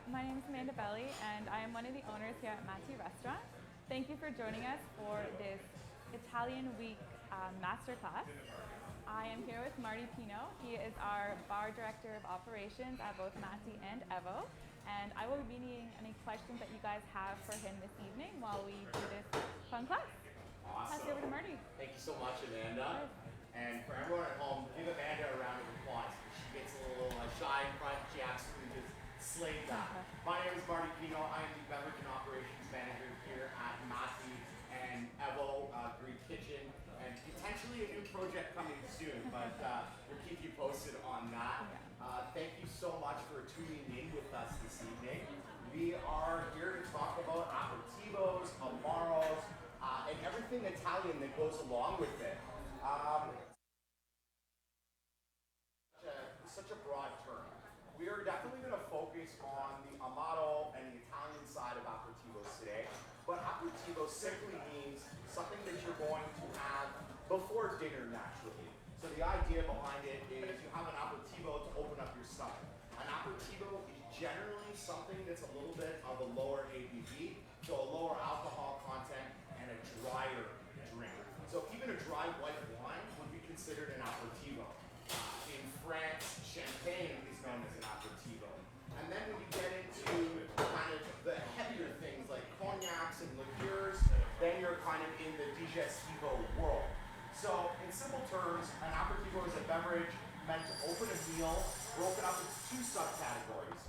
My name is Belli, and I am one of the owners here at Marty restaurant. Thank you for joining us for this Italian Week Masterclass. I am here with Marty Pineault. He is our bar director of operations at both Marty and Evo, and I will be needing any questions that you guys have for him this evening while we do this fun class. Awesome. Pass it over to Marty. Thank you so much, Amanda. And for everyone at home, give Amanda a round of applause. She gets a little shy in front. She absolutely just slayed that. My name is Marty Pineault. I am the beverage and operations manager here at Marty and Evo Greek Kitchen, and potentially a new project coming soon, but we'll keep you posted on that. Thank you so much for tuning in with us this evening. We are here to talk about aperitivos, amaros, and everything Italian that goes along with it. Such a broad term. We are definitely going to focus on the amaro and the Italian side of aperitivos today, but aperitivo simply means something that you're going to have before dinner naturally. So the idea behind it is you have an aperitivo to open up your stomach. An aperitivo is generally something that's a little bit of a lower ABV, so a lower alcohol content and a drier drink. So even a dry white wine would be considered an aperitivo. In France, champagne is known as an aperitivo. And then when you get into kind of the heavier things like cognacs and liqueurs, then you're kind of in the digestivo world. So in simple terms, an aperitivo is a beverage meant to open a meal, broken up into two subcategories.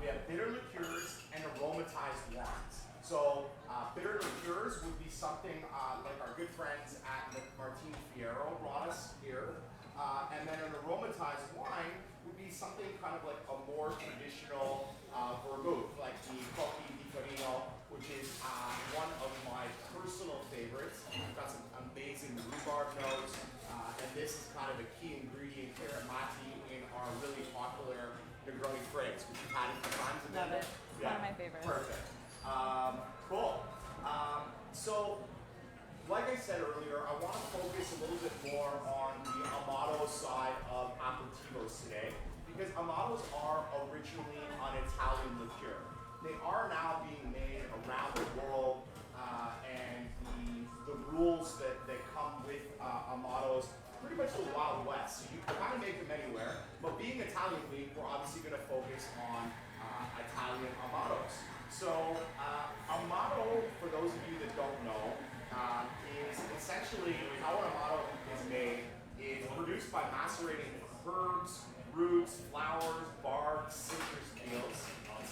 We have bitter liqueurs and aromatized wines. So bitter liqueurs would be something like our good friends at Martini Fiero brought us here. And then an aromatized wine would be something kind of like a more traditional vermouth, like the Cocchi di Torino, which is one of my personal favorites. It's got some amazing rhubarb notes, and this is kind of a key ingredient here at Marty in our really popular Negroni Spritz, which you've had a few times. Love it. One of my favorites. Perfect. Cool. So, like I said earlier, I want to focus a little bit more on the amaro side of aperitivos today, because amaros are originally an Italian liqueur. They are now being made around the world, and the rules that come with amaros pretty much the Wild West. So you can kind of make them anywhere, but being Italian Week, we're obviously going to focus on Italian amaros. So amaro, for those of you that don't know, is essentially how an amaro is made is produced by macerating herbs, roots, flowers, bark, citrus peels.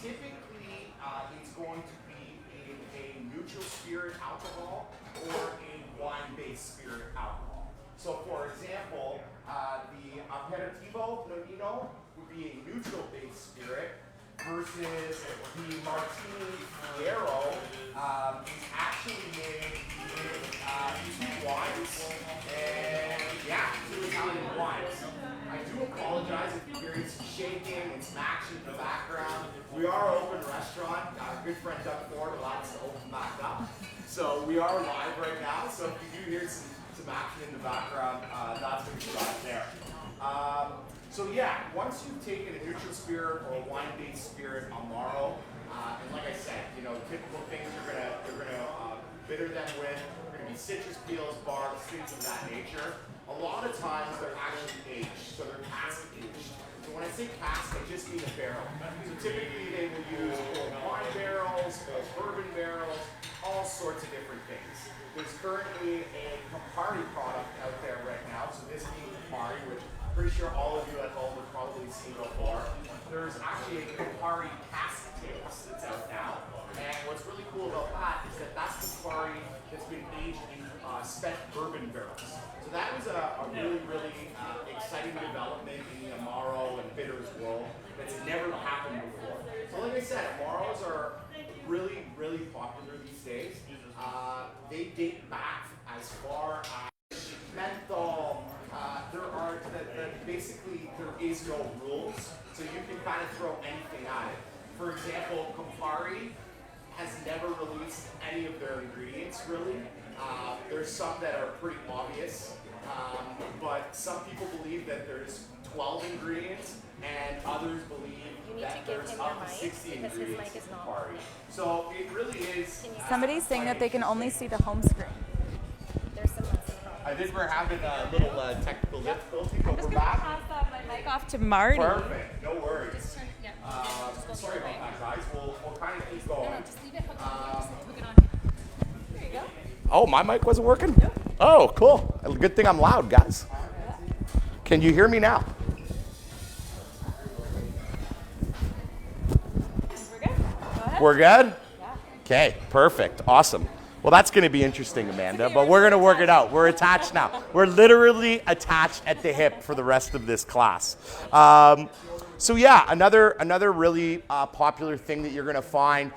Typically, it's going to be in a neutral spirit alcohol or a wine-based spirit alcohol. So, for example, the Aperitivo would be a neutral-based spirit, versus the Martini Fiero is actually made with two wines and two Italian wines. I do apologize if you hear some shaking and some action in the background. We are an open restaurant. Our good friend Doug Ford allowed us to open back up. So we are live right now. So if you do hear some action in the background, that's what you got there. So once you've taken a neutral spirit or a wine-based spirit amaro, and like I said, typical things you're gonna bitter them with, are gonna be citrus peels, bark, things of that nature. A lot of times they're actually aged, so they're cask aged. So when I say cask, I just mean a barrel. So typically they will use old wine barrels, old bourbon barrels, all sorts of different things. There's currently a Campari product out there right now, so this being Campari, which pretty sure all of you at home have probably seen before. There's actually a Campari cask tails that's out now. And what's really cool about that is that that's Campari that's been aged in spent bourbon barrels. So that was a really, really exciting development in the amaro and bitters world that's never happened before. So like I said, amaros are really, really popular these days. They date back as far as menthol. Basically, there is no rules, so you can kind of throw anything at it. For example, Campari has never released any of their ingredients, really. There's some that are pretty obvious, but some people believe believe that there's 12 ingredients, and others believe that there's up to 60 ingredients in Campari. So it really is. Somebody's saying that they can only see the home screen. There's some lesson problems. I think we're having a little technical difficulty, but I'm just we're going to back. pass my mic off to Marty. Perfect, no worries. Just turn, yeah. Just go Sorry the other about way. that, guys. We'll kind of keep going. No, just leave it hooked on. Just hook it on. There you go. Oh, my mic wasn't working? Oh, cool. Good thing I'm loud, guys. Can you hear me now? We're good? Go ahead. We're good? Yeah. Okay, perfect. Awesome. Well, that's going to be interesting, Amanda, but we're going to work it out. We're attached now. We're literally attached at the hip for the rest of this class. So yeah, another really popular thing that you're going to find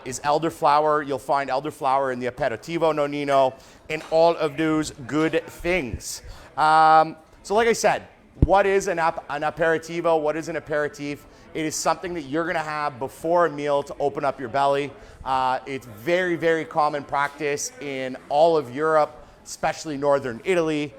is elderflower. You'll find elderflower in the Aperitivo Nonino and all of those good things. So like I said, what is an aperitivo? What is an aperitif? It is something that you're going to have before a meal to open up your belly. It's very, very common practice in all of Europe, especially northern Italy.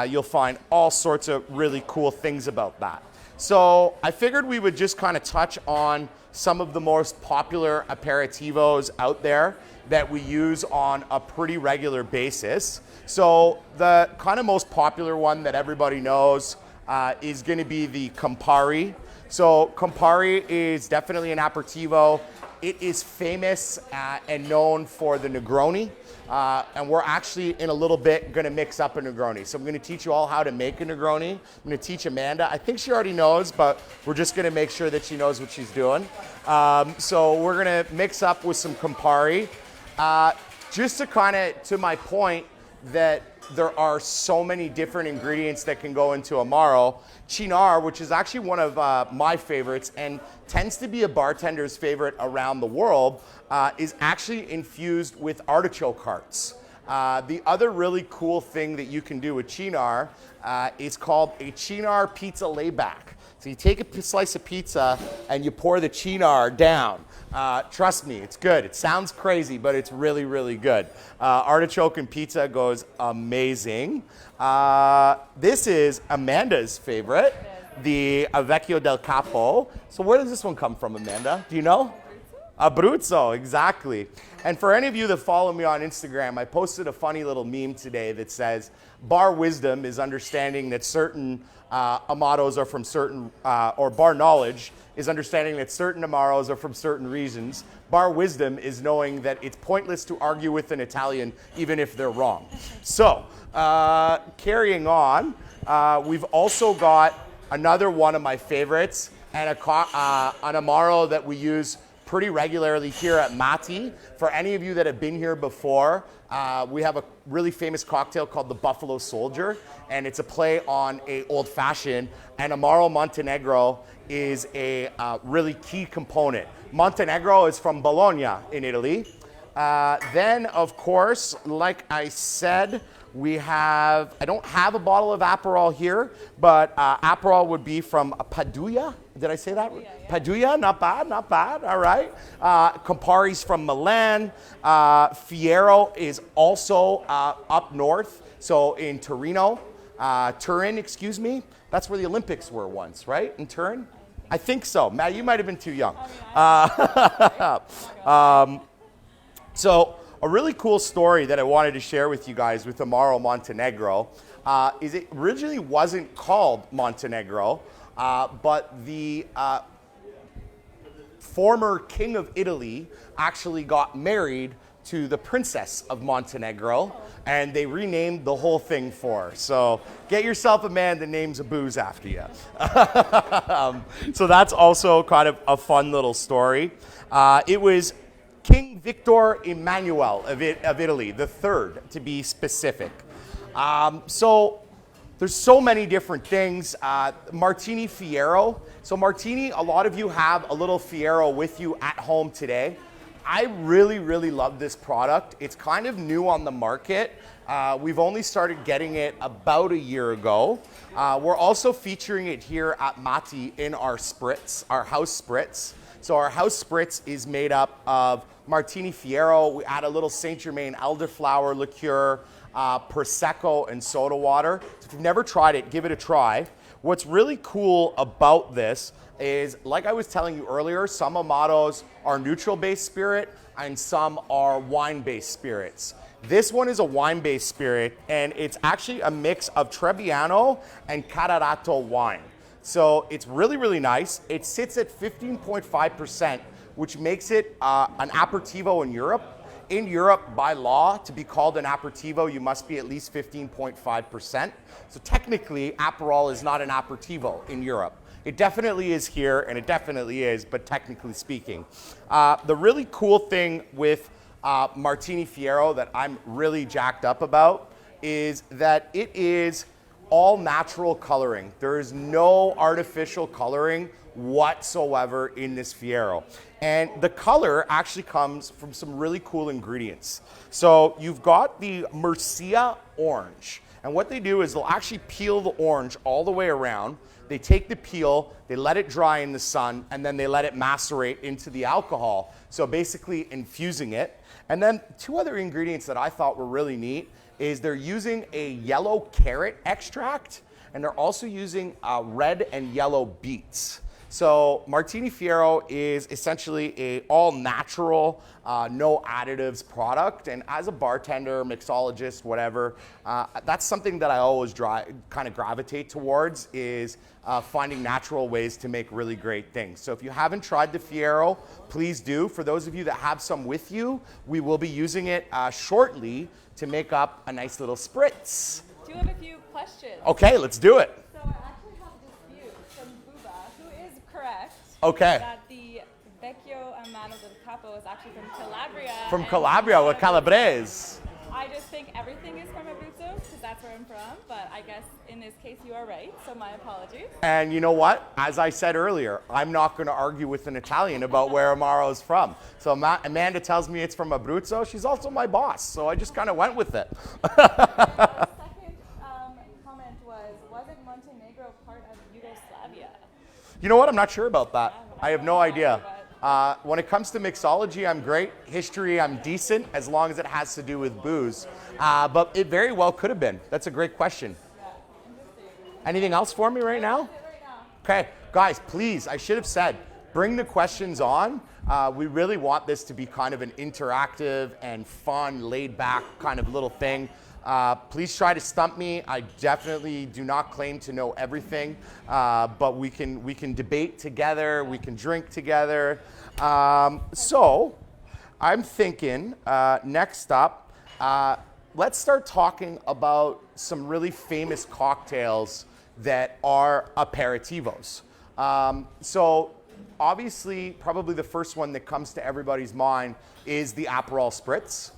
You'll find all sorts of really cool things about that. So I figured we would just kind of touch on some of the most popular aperitivos out there that we use on a pretty regular basis. So the kind of most popular one that everybody knows is going to be the Campari. So Campari is definitely an aperitivo. It is famous and known for the Negroni. And we're actually in a little bit going to mix up a Negroni. So I'm going to teach you all how to make a Negroni. I'm going to teach Amanda. I think she already knows, but we're just going to make sure that she knows what she's doing. So we're going to mix up with some Campari. Just to kind of, to my point that there are so many different ingredients that can go into Amaro. Cynar, which is actually one of my favorites and tends to be a bartender's favorite around the world, is actually infused with artichoke hearts. The other really cool thing that you can do with Cynar is called a Cynar pizza layback. So you take a slice of pizza and you pour the Cynar down. Trust me, it's good. It sounds crazy, but it's really, really good. Artichoke and pizza goes amazing. This is Amanda's favorite, the Vecchio del Capo. So where does this one come from, Amanda? Do you know? Abruzzo, exactly. And for any of you that follow me on Instagram, I posted a funny little meme today that says, bar wisdom is understanding that certain Amaros are from certain, or bar knowledge is understanding that certain Amaros are from certain regions. Bar wisdom is knowing that it's pointless to argue with an Italian even if they're wrong. So, carrying on, we've also got another one of my favorites, and an Amaro that we use pretty regularly here at Marty. For any of you that have been here before, we have a really famous cocktail called the Buffalo Soldier, and it's a play on a old fashioned, and Amaro Montenegro is a really key component. Montenegro is from Bologna in Italy. Then, of course, like I said, we have, I don't have a bottle of Aperol here, but Aperol would be from Padua. Did I say that? Yeah. Padua, not bad, not bad, all right. Campari's from Milan. Fiero is also up north, so in Torino. Turin, excuse me. That's where the Olympics were once, right? In Turin? I think so. Matt, you might have been too young. So a really cool story that I wanted to share with you guys with Amaro Montenegro is it originally wasn't called Montenegro, but the former king of Italy actually got married to the princess of Montenegro, and they renamed the whole thing for her. So get yourself a man that names a booze after you. So that's also kind of a fun little story. It was King Victor Emmanuel of Italy, the third to be specific. So there's so many different things. Martini Fiero. So Martini, a lot of you have a little Fiero with you at home today. I really, really love this product. It's kind of new on the market. We've only started getting it about a year ago. We're also featuring it here at Marty in our spritz, our house spritz. So our house spritz is made up of Martini Fiero. We add a little Saint Germain elderflower liqueur, Prosecco, and soda water. So if you've never tried it, give it a try. what's really cool about this is, like I was telling you earlier, some Amatos are neutral-based spirit and some are wine-based spirits. This one is a wine-based spirit, and it's actually a mix of Trebbiano and Cararato wine. So it's really, really nice. It sits at 15.5%, which makes it an Aperitivo in Europe. In Europe, by law, to be called an Aperitivo, you must be at least 15.5%. So technically, Aperol is not an Aperitivo in Europe. It definitely is here, and it definitely is, but technically speaking. The really cool thing with Martini Fiero that I'm really jacked up about is that it is all natural coloring. There is no artificial coloring whatsoever in this Fiero. And the color actually comes from some really cool ingredients. So you've got the Murcia orange. And what they do is they'll actually peel the orange all the way around. They take the peel, they let it dry in the sun, and then they let it macerate into the alcohol. So basically infusing it. And then two other ingredients that I thought were really neat is they're using a yellow carrot extract, and they're also using red and yellow beets. So Martini Fiero is essentially a all-natural, no additives product. And as a bartender, mixologist, whatever, that's something that I always kind of gravitate towards is finding natural ways to make really great things. So if you haven't tried the Fiero, please do. For those of you that have some with you, we will be using it shortly to make up a nice little spritz. Do you have a few questions? Okay, let's do it. So I actually have a dispute from Buba, who is correct. Okay. That the Vecchio Amano del Capo is actually from Calabria. From Calabria or Calabrese. I just think everything is from Abruzzo because that's where I'm from, but I guess in this case you are right, so my apologies. And you know what? As I said earlier, I'm not going to argue with an Italian about where Amaro is from. So Amanda tells me it's from Abruzzo. She's also my boss, so I just kind of went with it. The second comment wasn't Montenegro part of Yugoslavia? You know what? I'm not sure about that. I have no idea. When it comes to mixology, I'm great. History, I'm decent, as long as it has to do with booze. But it very well could have been. That's a great question. Yeah, interesting. Anything else for me right now? That's it right now. Okay, guys, please, I should have said, bring the questions on. We really want this to be kind of an interactive and fun, laid-back kind of little thing. Please try to stump me. I definitely do not claim to know everything, but we can debate together. We can drink together. So I'm thinking next up, let's start talking about some really famous cocktails that are aperitivos. So obviously, probably the first one that comes to everybody's mind is the Aperol Spritz,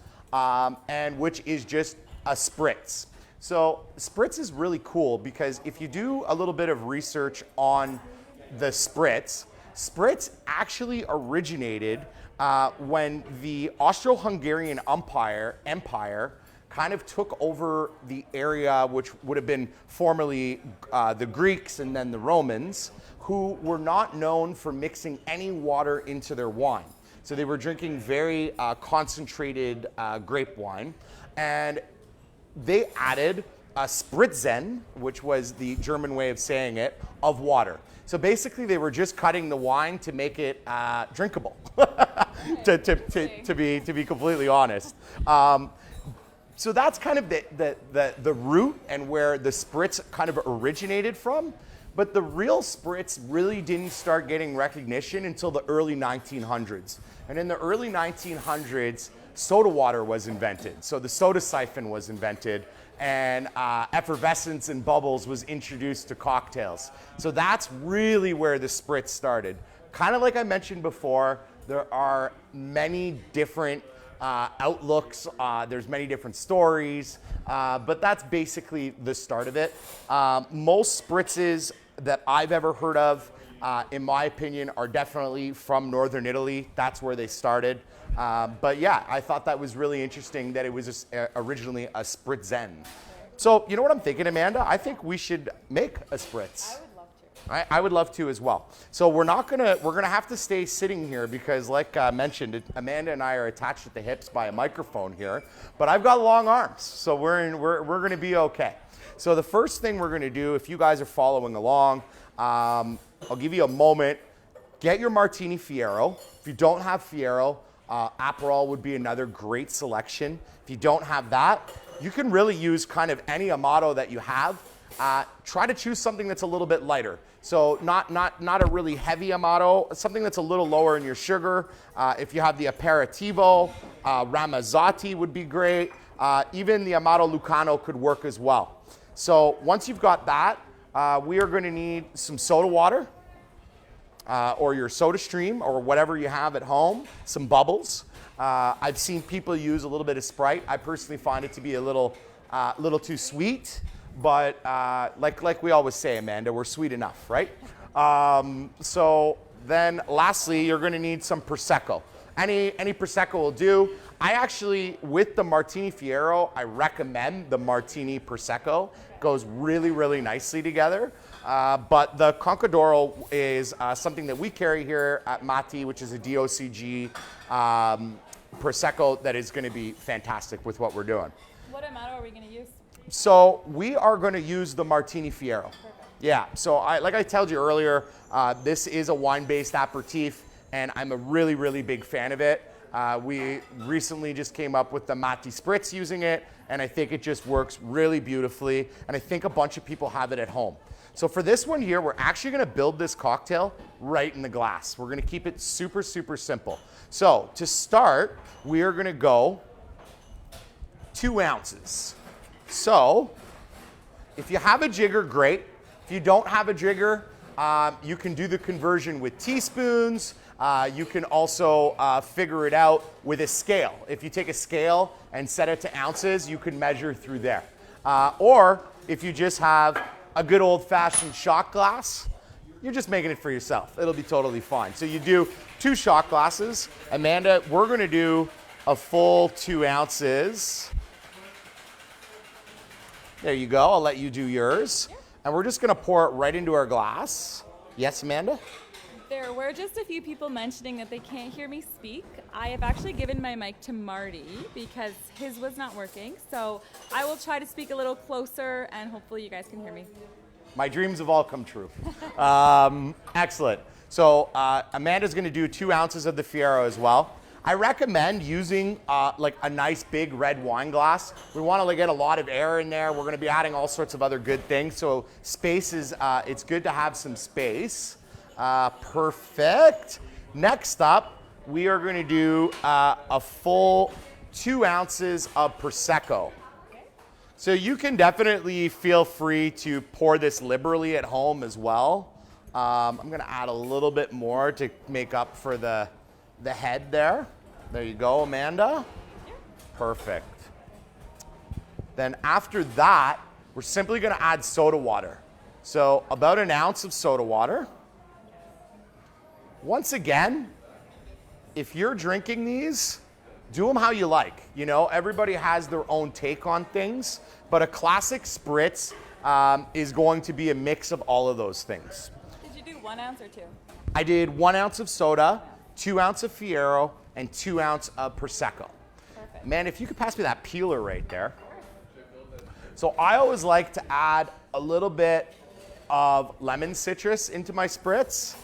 and which is just a spritz. So spritz is really cool because if you do a little bit of research on the spritz actually originated when the Austro-Hungarian Empire kind of took over the area which would have been formerly the Greeks and then the Romans, who were not known for mixing any water into their wine. So they were drinking very concentrated grape wine, and they added a spritzen, which was the German way of saying it, of water. So basically they were just cutting the wine to make it drinkable, to be completely honest. So that's kind of the root and where the spritz kind of originated from. But the real spritz really didn't start getting recognition until the early 1900s. And in the early 1900s, soda water was invented. So the soda siphon was invented, and effervescence and bubbles was introduced to cocktails. So that's really where the spritz started. Kind of like I mentioned before, there are many different outlooks, there's many different stories, but that's basically the start of it. Most spritzes that I've ever heard of, in my opinion, are definitely from Northern Italy. That's where they started. But yeah, I thought that was really interesting that it was originally a spritzen. So you know what I'm thinking, Amanda? I think we should make a spritz. I would love to. I would love to as well. So we're gonna have to stay sitting here because, like I mentioned, Amanda and I are attached at the hips by a microphone here, but I've got long arms, so we're gonna be okay. So the first thing we're gonna do, if you guys are following along, I'll give you a moment. Get your Martini Fiero. If you don't have Fiero, Aperol would be another great selection. If you don't have that, you can really use kind of any Amato that you have. Try to choose something that's a little bit lighter. So not a really heavy Amato, something that's a little lower in your sugar. If you have the Aperitivo, Ramazzotti would be great. Even the Amato Lucano could work as well. So once you've got that, we are going to need some soda water or your soda stream or whatever you have at home, some bubbles. I've seen people use a little bit of Sprite. I personally find it to be a little too sweet, but like we always say, Amanda, we're sweet enough, right? So then lastly, you're going to need some Prosecco. Any Prosecco will do. I actually, with the Martini Fiero, I recommend the Martini Prosecco. Goes really, really nicely together. But the Concadoro is something that we carry here at Marty, which is a DOCG Prosecco that is going to be fantastic with what we're doing. What Amato are we going to use? So we are going to use the Martini Fiero. Perfect. Yeah, so like I told you earlier, this is a wine-based aperitif, and I'm a really, really big fan of it. We recently just came up with the Aperol Spritz using it, and I think it just works really beautifully, and I think a bunch of people have it at home. So for this one here, we're actually gonna build this cocktail right in the glass. We're gonna keep it super, super simple. So to start, we are gonna go 2 ounces. So if you have a jigger, great. If you don't have a jigger, you can do the conversion with teaspoons. You can also figure it out with a scale. If you take a scale and set it to ounces, you can measure through there. Or if you just have a good old-fashioned shot glass, you're just making it for yourself. It'll be totally fine. So you do 2 shot glasses. Amanda, we're gonna do a full 2 ounces. There you go, I'll let you do yours. Yeah. And we're just gonna pour it right into our glass. Yes, Amanda? There were just a few people mentioning that they can't hear me speak. I have actually given my mic to Marty because his was not working. So I will try to speak a little closer and hopefully you guys can hear me. My dreams have all come true. Excellent. So Amanda's gonna do 2 ounces of the Fiero as well. I recommend using like a nice big red wine glass. We want to get a lot of air in there. We're going to be adding all sorts of other good things. So space is, it's good to have some space. Perfect. Next up, we are going to do a full 2 ounces of Prosecco. So you can definitely feel free to pour this liberally at home as well. I'm going to add a little bit more to make up for the head there. There you go, Amanda. Perfect. Then after that, we're simply going to add soda water. So about 1 ounce of soda water. Once again, if you're drinking these, do them how you like. You know, everybody has their own take on things, but a classic spritz is going to be a mix of all of those things. Did you do 1 ounce or 2? I did 1 ounce of soda, 2 ounce of Fiero, and 2 ounce of Prosecco. Perfect. Man, if you could pass me that peeler right there. So I always like to add a little bit of lemon citrus into my spritz.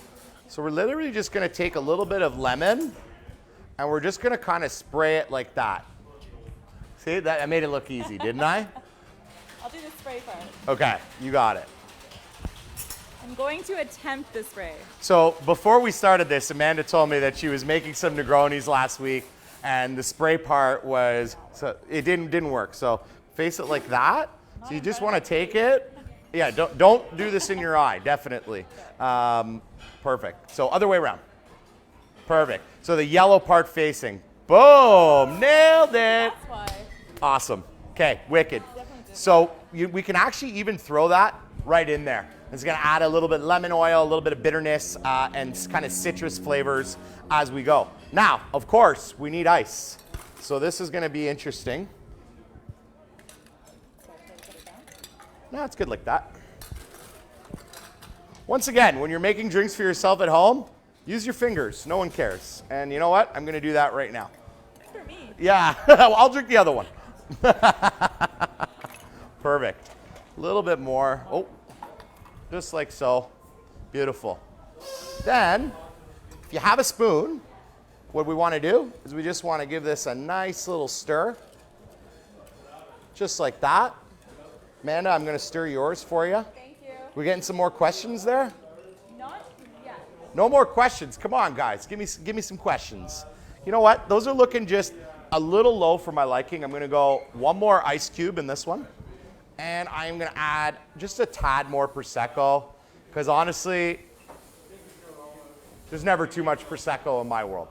So we're literally just gonna take a little bit of lemon and we're just gonna kind of spray it like that. See, that I made it look easy, didn't I? I'll do the spray part. Okay, you got it. I'm going to attempt the spray. So before we started this, Amanda told me that she was making some Negronis last week, and the spray part was, so it didn't work. So face it like that. So you just want to take it. Yeah, don't do this in your eye, definitely. Perfect. So other way around. Perfect. So the yellow part facing. Boom! Nailed it. That's why. Awesome. Okay, wicked. So we can actually even throw that right in there. It's gonna add a little bit of lemon oil, a little bit of bitterness, and kind of citrus flavors as we go. Now, of course, we need ice. So this is gonna be interesting. No, it's good like that. Once again, when you're making drinks for yourself at home, use your fingers, no one cares. And you know what? I'm gonna do that right now. For me. Yeah, I'll drink the other one. Perfect. A little bit more. Oh, just like so. Beautiful. Then, if you have a spoon, what we want to do is we just want to give this a nice little stir. Just like that. Amanda, I'm going to stir yours for you. Thank you. We getting some more questions there? Not yet. No more questions. Come on, guys. Give me some questions. You know what? Those are looking just a little low for my liking. I'm going to go one more ice cube in this one. And I'm going to add just a tad more Prosecco. Because honestly, there's never too much Prosecco in my world.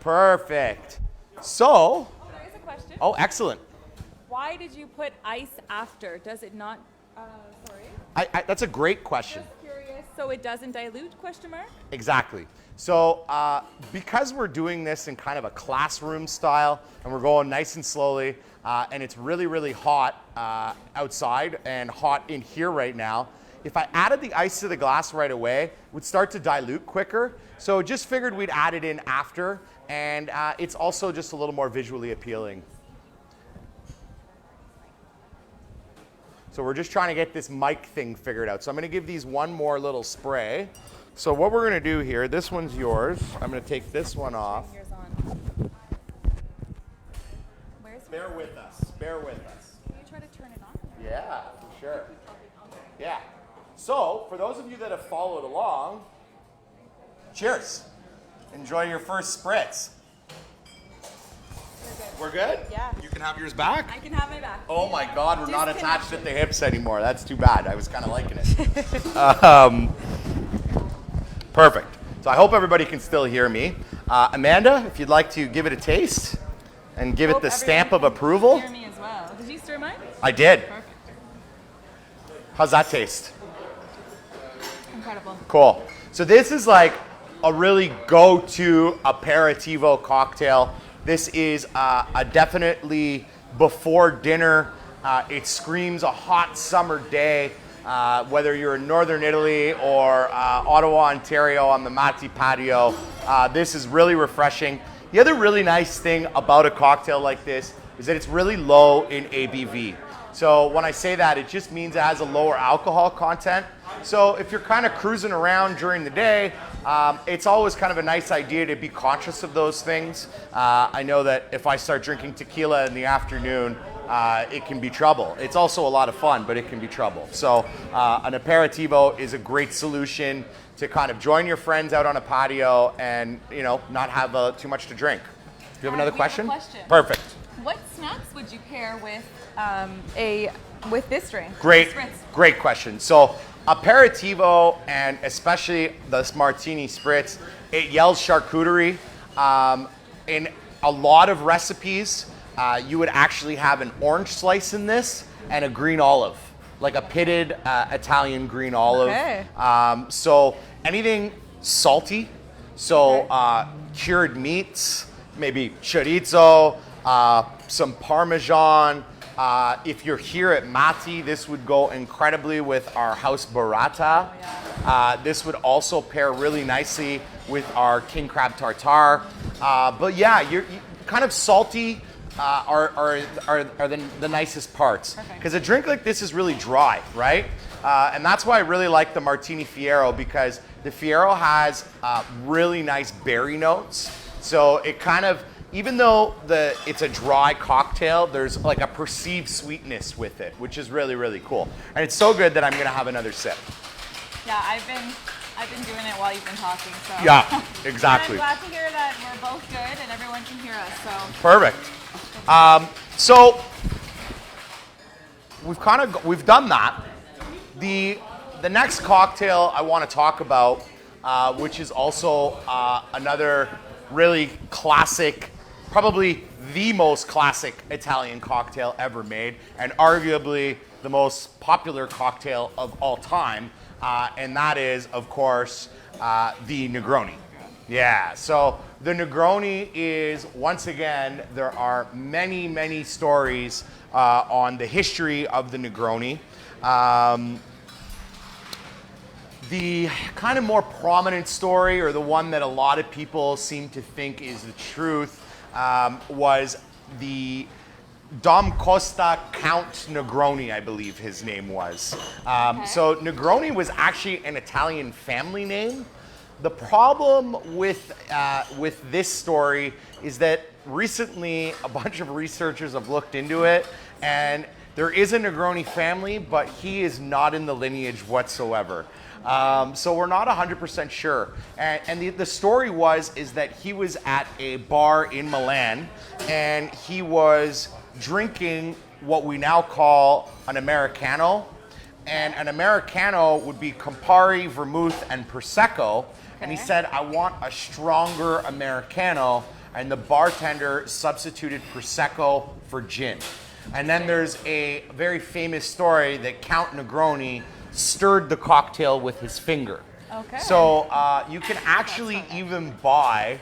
Perfect. So, There is a question. oh, excellent. Why did you put ice after? Does it not, sorry? That's a great question. Just curious, so it doesn't dilute, question mark? Exactly. So because we're doing this in kind of a classroom style and we're going nice and slowly and it's really, really hot outside and hot in here right now, if I added the ice to the glass right away, it would start to dilute quicker. So just figured we'd add it in after, and it's also just a little more visually appealing. So we're just trying to get this mic thing figured out. So I'm going to give these one more little spray. So what we're going to do here, this one's yours. I'm going to take this one off. Yours on. Where's Bear with us. Bear with us. Can you try to turn it on? Yeah, for sure. Yeah. So for those of you that have followed along, cheers. Enjoy your first spritz. We're good? Yeah. You can have yours back? I can have my back. Oh my God, we're not attached Disconnection. at the hips anymore. That's too bad. I was kind of liking it. Perfect. So I hope everybody can still hear me. Amanda, if you'd like to give it a taste and give it Hope the stamp of everyone can approval. Hear me as well. Did you stir mine? I did. Perfect. How's that taste? Incredible. Cool. So this is like a really go-to aperitivo cocktail. This is a definitely before dinner. It screams a hot summer day, whether you're in Northern Italy or Ottawa, Ontario on the Marty patio. This is really refreshing. The other really nice thing about a cocktail like this is that it's really low in ABV. So when I say that, it just means it has a lower alcohol content. So if you're kind of cruising around during the day, it's always kind of a nice idea to be conscious of those things. I know that if I start drinking tequila in the afternoon, it can be trouble. It's also a lot of fun, but it can be trouble. So an aperitivo is a great solution to kind of join your friends out on a patio and, you know, not have too much to drink. Do you have another We have a question? question. Perfect. What snacks would you pair with with this drink? Great, Spritz? great question. So aperitivo and especially this Martini Spritz, it yells charcuterie. In a lot of recipes, you would actually have an orange slice in this and a green olive, like a pitted Italian green olive. Okay. So anything salty, so cured meats, maybe chorizo, some Parmesan. If you're here at Marty, this would go incredibly with our house burrata. This would also pair really nicely with our king crab tartare. But yeah, you kind of salty are the nicest parts. Because a drink like this is really dry, right? And that's why I really like the Martini Fiero, because the Fiero has really nice berry notes. So it kind of, even though it's a dry cocktail, there's like a perceived sweetness with it, which is really, really cool. And it's so good that I'm gonna have another sip. Yeah, I've been doing it while you've been talking. So Yeah, exactly. And I'm glad to hear that we're both good and everyone can hear us. So Perfect. So we've done that. The next cocktail I want to talk about, which is also another really classic, probably the most classic Italian cocktail ever made, and arguably the most popular cocktail of all time, and that is, of course, the Negroni. Yeah, so the Negroni is, once again, there are many, many stories on the history of the Negroni. The kind of more prominent story, or the one that a lot of people seem to think is the truth, was the Dom Costa Count Negroni, I believe his name was. So Negroni was actually an Italian family name. The problem with this story is that recently a bunch of researchers have looked into it, and there is a Negroni family, but he is not in the lineage whatsoever. So we're not 100% sure. And the story is that he was at a bar in Milan, and he was drinking what we now call an Americano. And an Americano would be Campari, Vermouth, and Prosecco. And he said, I want a stronger Americano. And the bartender substituted Prosecco for gin. And then there's a very famous story that Count Negroni stirred the cocktail with his finger. Okay. So you can actually even buy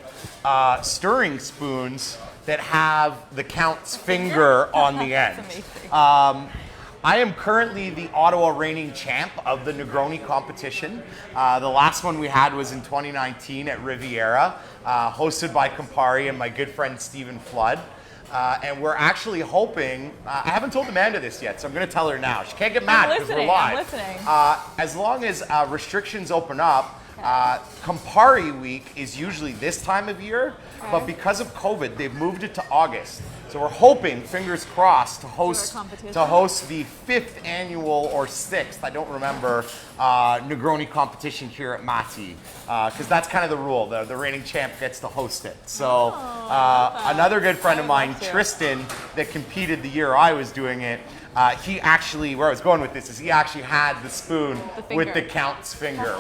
stirring spoons that have the Count's finger on the end. That's amazing. I am currently the Ottawa reigning champ of the Negroni competition. The last one we had was in 2019 at Riviera, hosted by Campari and my good friend Stephen Flood. And we're actually hoping, I haven't told Amanda this yet, so I'm going to tell her now. She can't get mad because we're live. I'm listening. As long as restrictions open up, Campari Week is usually this time of year, but because of COVID, they've moved it to August. So we're hoping, fingers crossed, to host the 5th annual or 6th, I don't remember, Negroni competition here at Marty, because that's kind of the rule. The reigning champ gets to host it. So another good friend of mine, Tristan, that competed the year I was doing it, he actually, where I was going with this is he actually had the spoon with the Count's finger,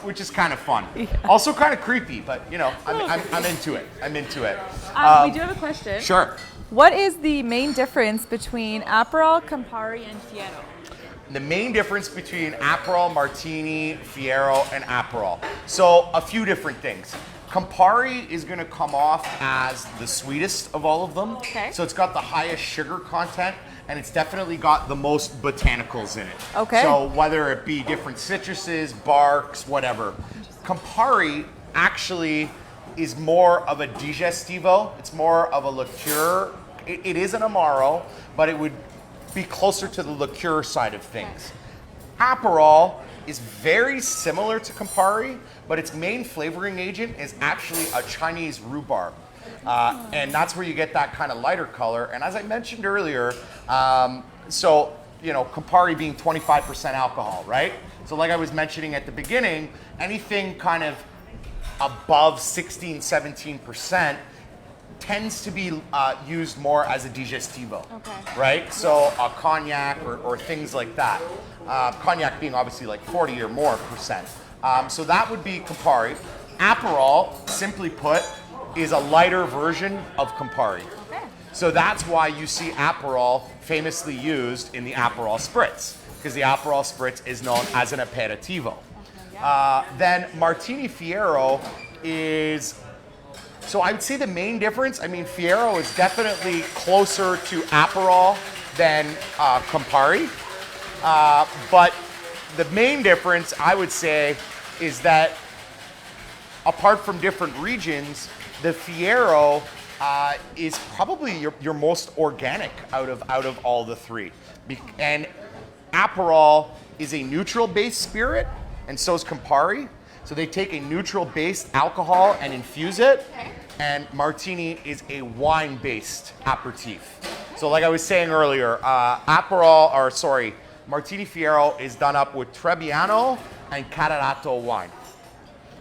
which is kind of fun. Yeah. Also kind of creepy, but you know, I'm into it. I'm into it. We do have a question. Sure. What is the main difference between Aperol, Campari, and Fiero? The main difference between Aperol, Martini, Fiero, and Aperol. So a few different things. Campari is going to come off as the sweetest of all of them. Okay. So it's got the highest sugar content, and it's definitely got the most botanicals in it. Okay. So whether it be different citruses, barks, whatever. Campari actually is more of a digestivo. It's more of a liqueur. It is an Amaro, but it would be closer to the liqueur side of things. Aperol is very similar to Campari, but its main flavoring agent is actually a Chinese rhubarb. And that's where you get that kind of lighter color. And as I mentioned earlier, so, you know, Campari being 25% alcohol, right? So like I was mentioning at the beginning, anything kind of above 16, 17% tends to be used more as a digestivo, right? So a cognac or things like that. Cognac being obviously like 40 or more percent. So that would be Campari. Aperol, simply put, is a lighter version of Campari. So that's why you see Aperol famously used in the Aperol Spritz, because the Aperol Spritz is known as an Aperitivo. Then Martini Fiero is, so I would say the main difference, I mean, Fiero is definitely closer to Aperol than Campari. But the main difference, I would say, is that apart from different regions, the Fiero is probably your most organic out of all the three. And Aperol is a neutral-based spirit, and so is Campari. So they take a neutral-based alcohol and infuse it, and Martini is a wine-based aperitif. So like I was saying earlier, Martini Fiero is done up with Trebbiano and Cararato wine.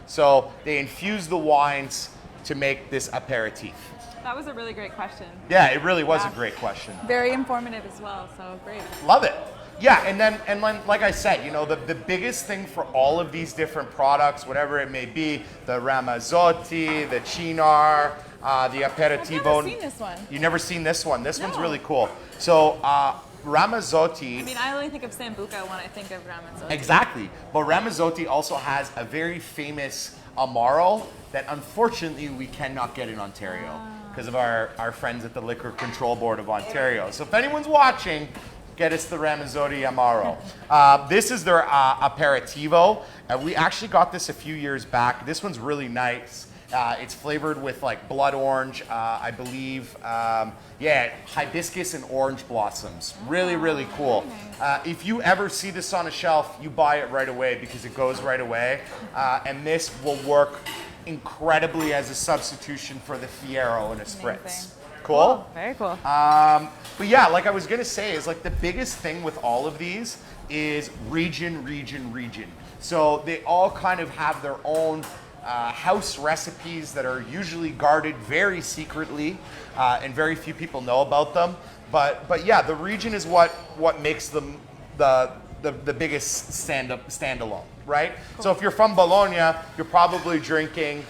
So they infuse the wines to make this aperitif. That was a really great question. Yeah, it really was a great question. Very informative as well, so great. Love it. Yeah, and then like I said, you know, the biggest thing for all of these different products, whatever it may be, the Ramazzotti, the Cynar, the Aperitivo. I've never seen this one. You've never seen this one? This one's really cool. So Ramazzotti. I mean, I only think of Sambuca when I think of Ramazzotti. Exactly. But Ramazzotti also has a very famous Amaro that unfortunately we cannot get in Ontario because of our friends at the Liquor Control Board of Ontario. So if anyone's watching, get us the Ramazzotti Amaro. This is their Aperitivo. We actually got this a few years back. This one's really nice. It's flavored with like blood orange, I believe. Yeah, hibiscus and orange blossoms. Really, really cool. If you ever see this on a shelf, you buy it right away because it goes right away. And this will work incredibly as a substitution for the Fiero and a Spritz. Amazing. Cool? Very cool. But yeah, like I was gonna say, is like the biggest thing with all of these is region, region, region. So they all kind of have their own house recipes that are usually guarded very secretly, and very few people know about them. But yeah, the region is what makes them the biggest standalone, right? So if you're from Bologna, you're probably drinking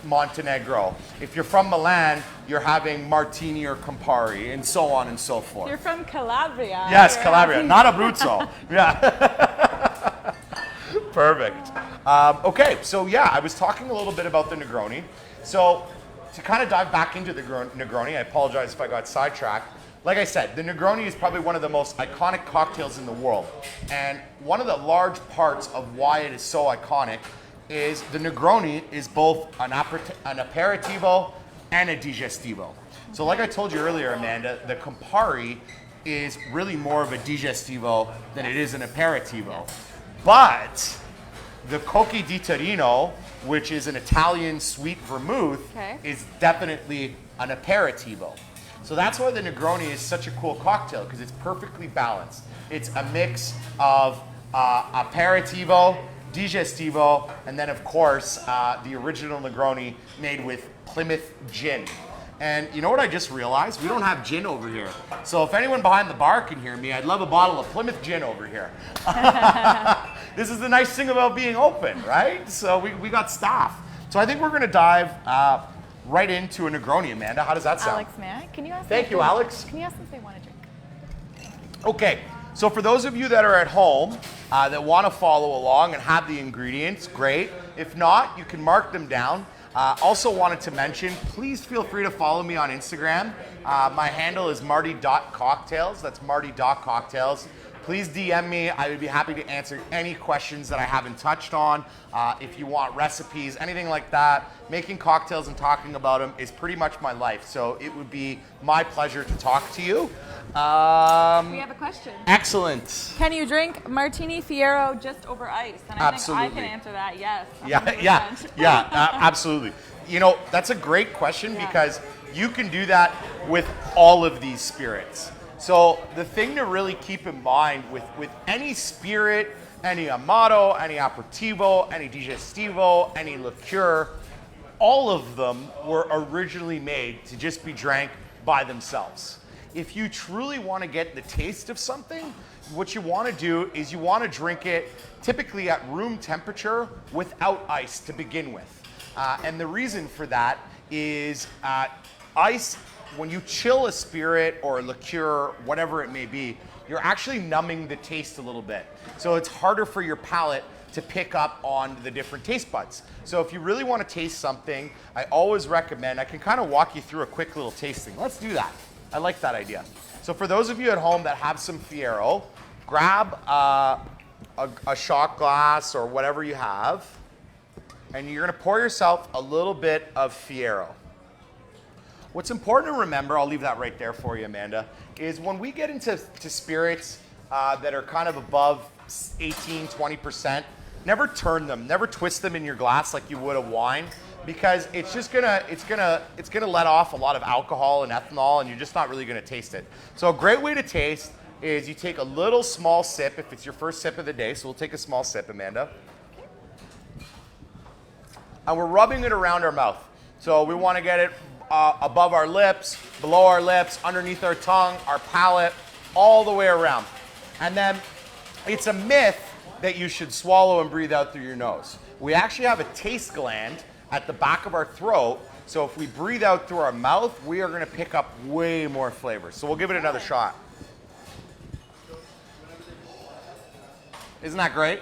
Montenegro. If you're from Milan, you're having Martini or Campari, and so on and so forth. You're from Calabria. Yes, You're Calabria, having- not Abruzzo. Yeah. Perfect. Okay, so yeah, I was talking a little bit about the Negroni. So to kind of dive back into the Negroni, I apologize if I got sidetracked. Like I said, the Negroni is probably one of the most iconic cocktails in the world. And one of the large parts of why it is so iconic is the Negroni is both an aperitivo and a digestivo. So like I told you earlier, Amanda, the Campari is really more of a digestivo than it is an aperitivo. But the Cocchi di Torino, which is an Italian sweet vermouth, is definitely an aperitivo. So that's why the Negroni is such a cool cocktail, because it's perfectly balanced. It's a mix of aperitivo, digestivo, and then of course the original Negroni made with Plymouth gin. And you know what I just realized? We don't have gin over here. So if anyone behind the bar can hear me, I'd love a bottle of Plymouth gin over here. This is the nice thing about being open, right? So we got staff. So I think we're gonna dive right into a Negroni, Amanda. How does that sound? Alex, may I? Can you ask Thank you, Alex. Can you ask them if they want to drink? Okay, so for those of you that are at home that want to follow along and have the ingredients, great. If not, you can mark them down. Also wanted to mention, please feel free to follow me on Instagram. My handle is marty.cocktails. That's marty.cocktails. Please DM me. I would be happy to answer any questions that I haven't touched on. If you want recipes, anything like that, making cocktails and talking about them is pretty much my life. So it would be my pleasure to talk to you. We have a question. Excellent. Can you drink Martini Fiero just over ice? And I Absolutely. think I can answer that, yes. Absolutely. You know, that's a great question because you can do that with all of these spirits. So the thing to really keep in mind with any spirit, any Amato, any Aperitivo, any Digestivo, any liqueur, all of them were originally made to just be drank by themselves. If you truly want to get the taste of something, what you want to do is you want to drink it typically at room temperature without ice to begin with. And the reason for that is ice, when you chill a spirit or a liqueur, whatever it may be, you're actually numbing the taste a little bit. So it's harder for your palate to pick up on the different taste buds. So if you really want to taste something, I always recommend, I can kind of walk you through a quick little tasting. Let's do that. I like that idea. So for those of you at home that have some Fiero, grab a shot glass or whatever you have, and you're gonna pour yourself a little bit of Fiero. What's important to remember, I'll leave that right there for you, Amanda, is when we get into spirits that are kind of above 18, 20%, never turn them, never twist them in your glass like you would a wine, because it's just it's gonna let off a lot of alcohol and ethanol, and you're just not really gonna taste it. So a great way to taste is you take a little small sip, if it's your first sip of the day, so we'll take a small sip, Amanda. And we're rubbing it around our mouth. So we wanna get it above our lips, below our lips, underneath our tongue, our palate, all the way around. And then it's a myth that you should swallow and breathe out through your nose. We actually have a taste gland at the back of our throat, so if we breathe out through our mouth, we are gonna pick up way more flavor. So we'll give it another shot. Isn't that great?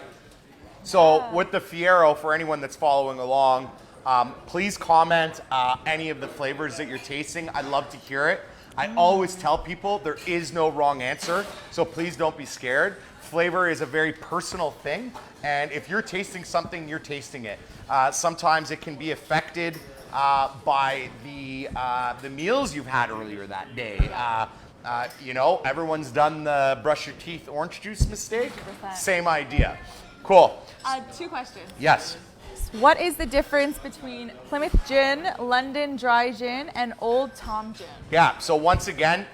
So with the Fiero, for anyone that's following along, please comment any of the flavors that you're tasting. I'd love to hear it. I always tell people there is no wrong answer, so please don't be scared. Flavor is a very personal thing, and if you're tasting something, you're tasting it. Sometimes it can be affected by the meals you've had earlier that day. You know, everyone's done the brush your teeth orange juice mistake. 100%. Same idea. Cool. 2 questions. Yes. What is the difference between Plymouth Gin, London Dry Gin, and Old Tom Gin? Yeah, so once again,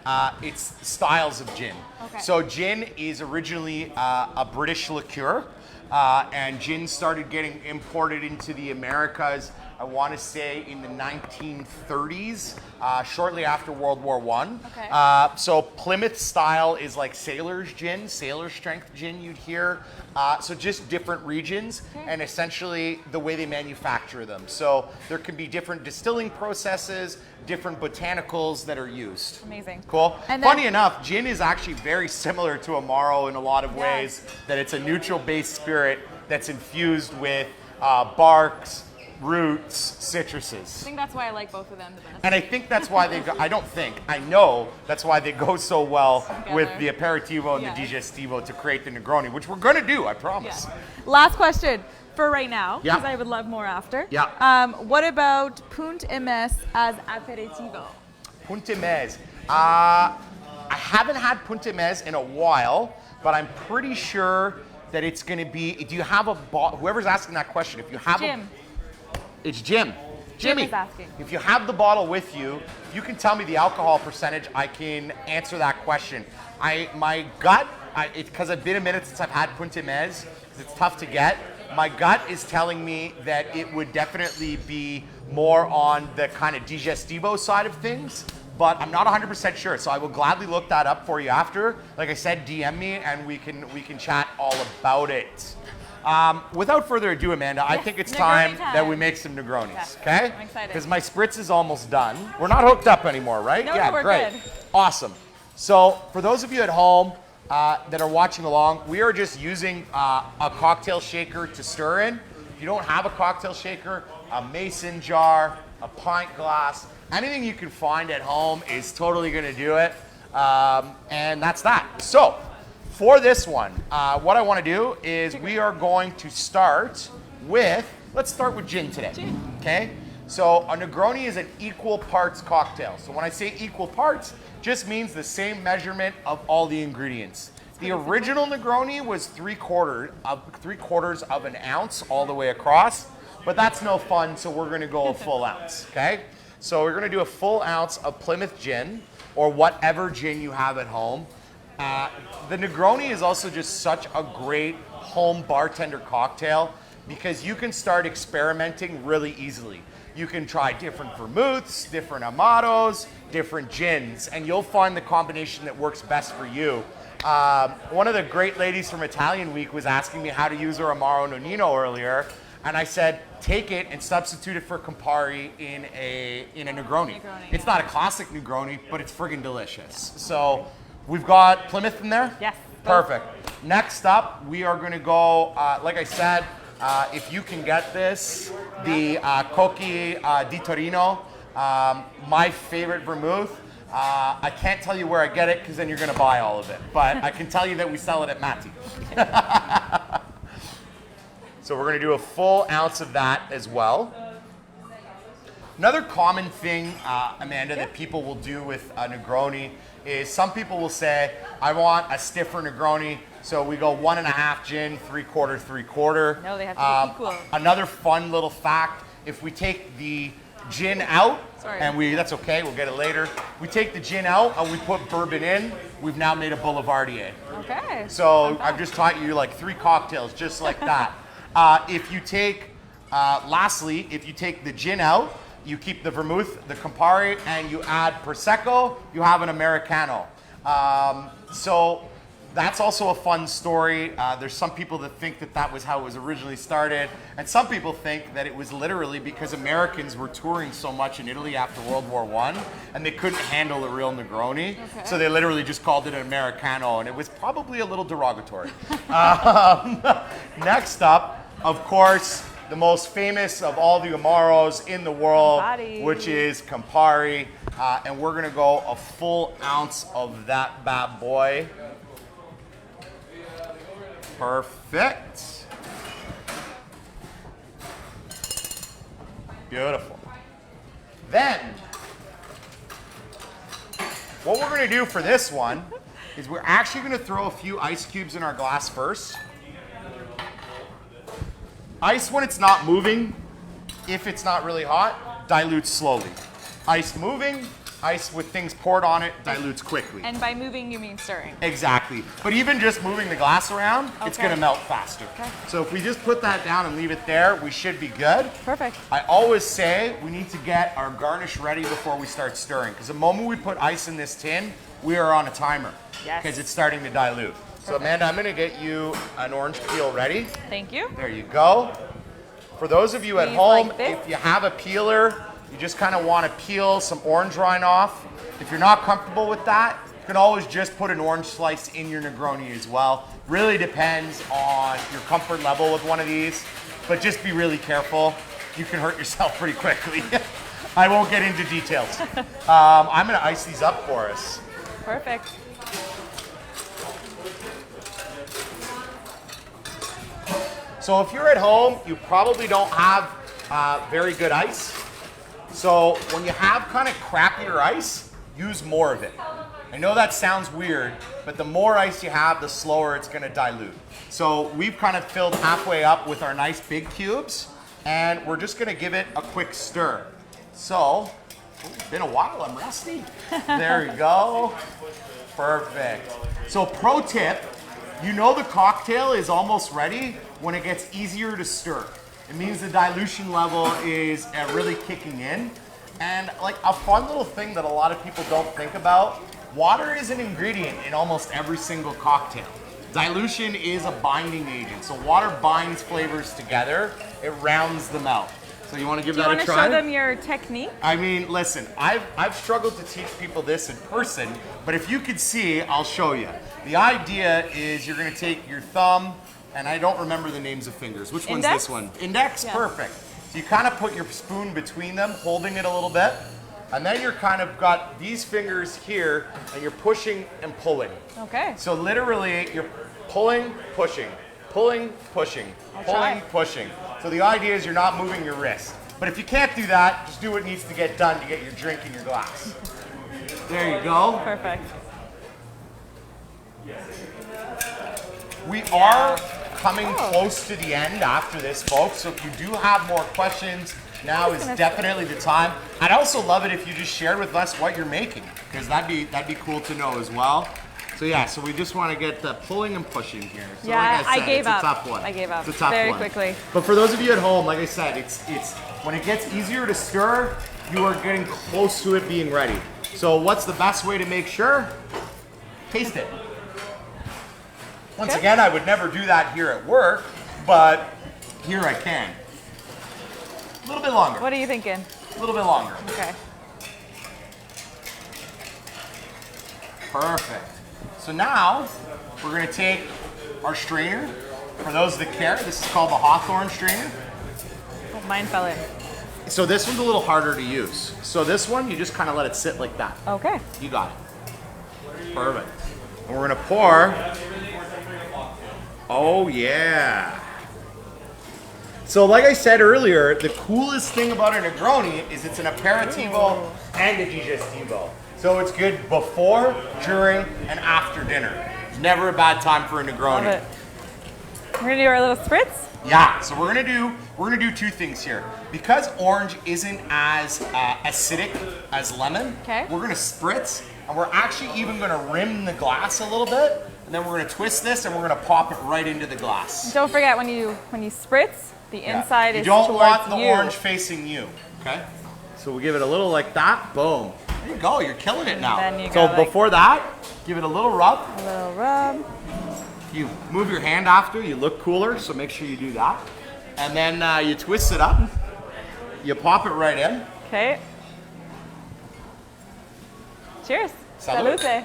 it's styles of gin. Okay. So gin is originally a British liqueur, and gin started getting imported into the Americas, I want to say in the 1930s, shortly after World War I. Okay. So Plymouth style is like sailor's gin, sailor strength gin you'd hear. So just different regions, Okay. and essentially the way they manufacture them. So there can be different distilling processes, different botanicals that are used. Amazing. Cool. And then- Funny enough, gin is actually very similar to Amaro in a lot of Yeah. ways, that it's a neutral-based spirit that's infused with barks, roots, citruses. I think that's why I like both of them the best. And I think that's why they go, I know that's why they go so well with the Aperitivo and Yeah. the Digestivo to create the Negroni, which we're gonna do, I promise. Yeah. Last question for right now, Yeah. because I would love more after. Yeah. What about Punt Emes as aperitivo? Punta Mez. I haven't had Punta Mez in a while, but I'm pretty sure that it's gonna be, do you have a bottle, whoever's asking that question, if you have Jim. It's Jim. Jimmy, is asking. if you have the bottle with you, you can tell me the alcohol percentage, I can answer that question. My gut, because it's been a minute since I've had Punta Mez, because it's tough to get, my gut is telling me that it would definitely be more on the kind of Digestivo side of things, but I'm not 100% sure, so I will gladly look that up for you after. Like I said, DM me and we can chat all about it. Without further ado, Amanda, I think it's Negroni time time. that we make some Negronis, Yeah, okay? I'm excited. Because my spritz is almost done. We're not hooked up anymore, right? No, yeah, no, we're great. good. Awesome. So for those of you at home that are watching along, we are just using a cocktail shaker to stir in. If you don't have a cocktail shaker, a mason jar, a pint glass, anything you can find at home is totally gonna do it. And that's that. So, for this one, what I want to do is we are going to start with, let's start with gin today. Okay? So a Negroni is an equal parts cocktail. So when I say equal parts, just means the same measurement of all the ingredients. The original Negroni was 3/4 of an ounce all the way across, but that's no fun, so we're gonna go a full ounce, okay? So we're gonna do a full ounce of Plymouth gin, or whatever gin you have at home. The Negroni is also just such a great home bartender cocktail because you can start experimenting really easily. You can try different vermouths, different amaros, different gins, and you'll find the combination that works best for you. One of the great ladies from Italian Week was asking me how to use her Amaro Nonino earlier, and I said, take it and substitute it for Campari in a Negroni. It's not a classic Negroni, but it's friggin' delicious. So we've got Plymouth in there? Yes. Perfect. Next up, we are gonna go, like I said, if you can get this, the Cocchi di Torino, my favorite vermouth. I can't tell you where I get it because then you're gonna buy all of it, but I can tell you that we sell it at Marty. So we're gonna do a full ounce of that as well. Another common thing, Amanda, that people will do with a Negroni is some people will say, I want a stiffer Negroni, so we go 1.5 gin, 3/4, 3/4. No, they have to be equal. Another fun little fact, if we take the gin out, that's okay, we'll get it later. We take the gin out and we put bourbon in, we've now made a Boulevardier. Okay. So I've just taught you like 3 cocktails just like that. If you take, lastly, if you take the gin out, you keep the vermouth, the Campari, and you add Prosecco, you have an Americano. So that's also a fun story. There's some people that think that that was how it was originally started, and some people think that it was literally because Americans were touring so much in Italy after World War I, and they couldn't handle a real Negroni, so they literally just called it an Americano, and it was probably a little derogatory. Next up, of course, the most famous of all the Amaros in the world, Campari. which is Campari, and we're gonna go a full ounce of that bad boy. Perfect. Beautiful. Then, what we're gonna do for this one is we're actually gonna throw a few ice cubes in our glass first. Ice when it's not moving, if it's not really hot, dilutes slowly. Ice moving, ice with things poured on it, dilutes quickly. And by moving, you mean stirring. Exactly. But even just moving the glass around, it's Okay. gonna melt faster. Okay. So if we just put that down and leave it there, we should be good. Perfect. I always say we need to get our garnish ready before we start stirring. Because the moment we put ice in this tin, we are on a timer. Yes. Because it's starting to dilute. So Perfect. Amanda, I'm gonna get you an orange peel ready. Thank you. There you go. For those of you at Squeeze home, like this. if you have a peeler, you just kind of want to peel some orange rind off. If you're not comfortable with that, you can always just put an orange slice in your Negroni as well. Really depends on your comfort level with one of these, but just be really careful. You can hurt yourself pretty quickly. I won't get into details. I'm gonna ice these up for us. Perfect. So if you're at home, you probably don't have very good ice. So when you have kind of crappier ice, use more of it. I know that sounds weird, but the more ice you have, the slower it's gonna dilute. So we've kind of filled halfway up with our nice big cubes, and we're just gonna give it a quick stir. So, it's been a while, I'm rusty. There you go. Perfect. So pro tip, you know the cocktail is almost ready when it gets easier to stir. It means the dilution level is really kicking in. And like a fun little thing that a lot of people don't think about, water is an ingredient in almost every single cocktail. Dilution is a binding agent. So water binds flavors together, it rounds them out. So you want to give Do you that want a to try? show them your technique? I mean, listen, I've struggled to teach people this in person, but if you could see, I'll show you. The idea is you're gonna take your thumb, and I don't remember the names of fingers. Which one's Index? this one? Index, Yeah. perfect. So you kind of put your spoon between them, holding it a little bit, and then you're kind of got these fingers here, and you're pushing and pulling. Okay. So literally, you're pulling, pushing, pulling, pushing, pulling, try. pushing. So the idea is you're not moving your wrist. But if you can't do that, just do what needs to get done to get your drink in your glass. There you go. Perfect. We are coming close to the end after this, folks. So if you do have more questions, now is definitely the time. I'd also love it if you just shared with us what you're making, because that'd be cool to know as well. So yeah, so we just want to get the pulling and pushing here. So Yeah, like I said, gave it's up. a tough one. I gave up It's a tough very one. quickly. But for those of you at home, like I said, it's when it gets easier to stir, you are getting close to it being ready. So what's the best way to make sure? Taste it. Once Okay. again, I would never do that here at work, but here I can. A little bit longer. What are you thinking? A little bit longer. Okay. Perfect. So now we're going to take our strainer. For those that care, this is called the Hawthorne strainer. Oh, mine fell in. So this one's a little harder to use. So this one, you just kind of let it sit like that. Okay. You got it. Perfect. And we're going to pour. Oh, yeah. So like I said earlier, the coolest thing about a Negroni is it's an Aperitivo and a Digestivo. So it's good before, during, and after dinner. Never a bad time for a Love Negroni. it. We're gonna do our little spritz. Yeah, so we're gonna do two things here. Because orange isn't as acidic as lemon, Okay. we're gonna spritz, and we're actually even gonna rim the glass a little bit, and then we're gonna twist this and we're gonna pop it right into the glass. Don't forget when you spritz, the Yeah. inside you is don't towards want the you. orange facing you, okay? So we'll give it a little like that, boom. There you go, you're killing it now. then you So go like- before that, give it a little rub. A little rub. You move your hand after, you look cooler, so make sure you do that. And then you twist it up, you pop it right in. Okay. Cheers. Salute. Salute.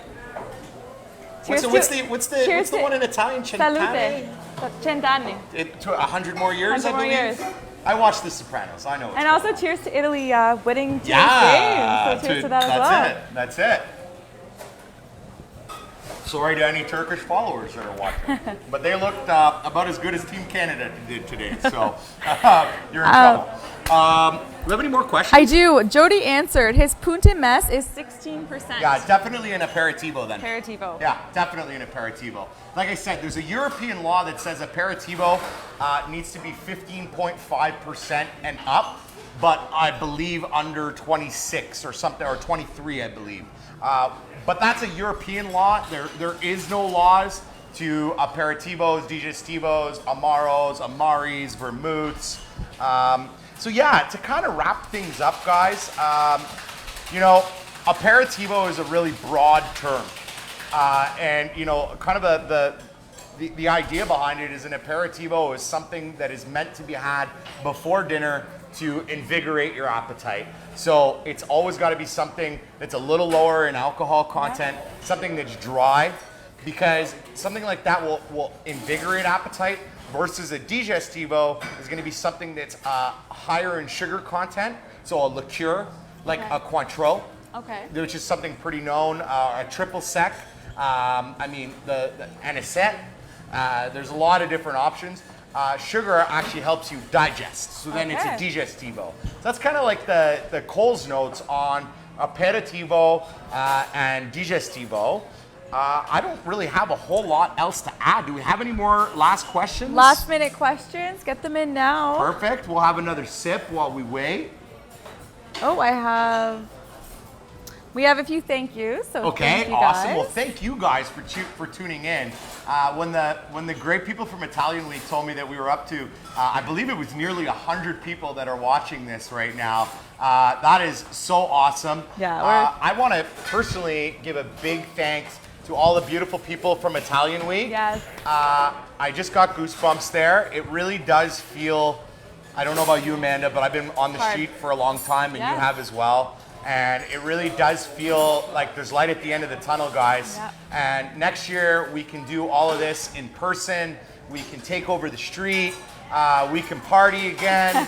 Cheers What's to- the cheers one to- in Italian? Salute. Cent'anni? Cent'anni. To 100 more years, 100 I more believe. years. I watched The Sopranos. I know. It's And also cheers to Italy winning today's yeah, game. So cheers to that as that's well. it. That's it. sorry to any Turkish followers that are watching, but they looked about as good as Team Canada did today, so you're in trouble. Do we have any more questions? I do. Jody answered. His Punta Mess is 16%. Yeah, definitely an aperitivo then. Aperitivo. Yeah, definitely an aperitivo. Like I said, there's a European law that says aperitivo needs to be 15.5% and up, but I believe under 26 or something, or 23, I believe. But that's a European law. There is no laws to aperitivos, digestivos, amaros, amaris, vermouths. So yeah, to kind of wrap things up, guys, you know, aperitivo is a really broad term. And, you know, kind of the idea behind it is an aperitivo is something that is meant to be had before dinner to invigorate your appetite. So it's always got to be something that's a little lower in alcohol content, something that's dry, because something like that will invigorate appetite, versus a digestivo is going to be something that's higher in sugar content. So a liqueur, like a Cointreau, which is something pretty known, a triple sec, I mean the anisette. There's a lot of different options. Sugar actually helps you digest, so then it's a digestivo. So that's kind of like the Coles notes on aperitivo and digestivo. I don't really have a whole lot else to add. Do we have any more last questions? Last minute questions. Get them in now. Perfect. We'll have another sip while we wait. Oh, we have a few thank yous. So thank you awesome. guys. Well, thank you guys for tuning in. When the great people from Italian Week told me that we were up to, I believe it was nearly 100 people that are watching this right now. That is so awesome. Yeah. I want to personally give a big thanks to all the beautiful people from Italian Week. Yes. I just got goosebumps there. It really does feel, I don't know about you, Amanda, but I've been on the street for a long time, and you have as well. And it really does feel like there's light at the end of the tunnel, guys. Yep. And next year, we can do all of this in person. We can take over the street. We can party again.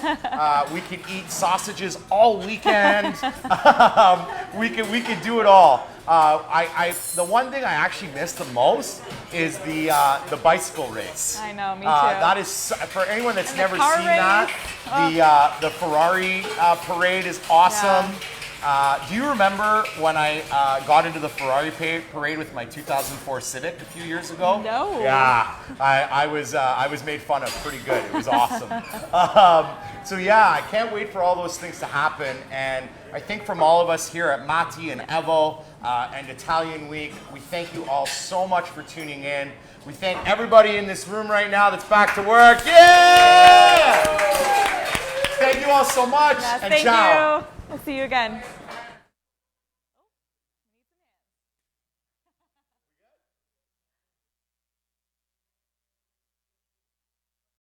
We can eat sausages all weekend. We can do it all. The one thing I actually miss the most is the bicycle race. I know, me too. That is, for anyone that's never seen that, the Ferrari parade is awesome. Yeah. Do you remember when I got into the Ferrari parade with my 2004 Civic a few years ago? No. Yeah, I was made fun of pretty good. It was awesome. So yeah, I can't wait for all those things to happen. And I think from all of us here at Marty and Evo and Italian Week, we thank you all so much for tuning in. We thank everybody in this room right now that's back to work. Yeah! Thank you all so much, Yes, and thank ciao. you. We'll see you again.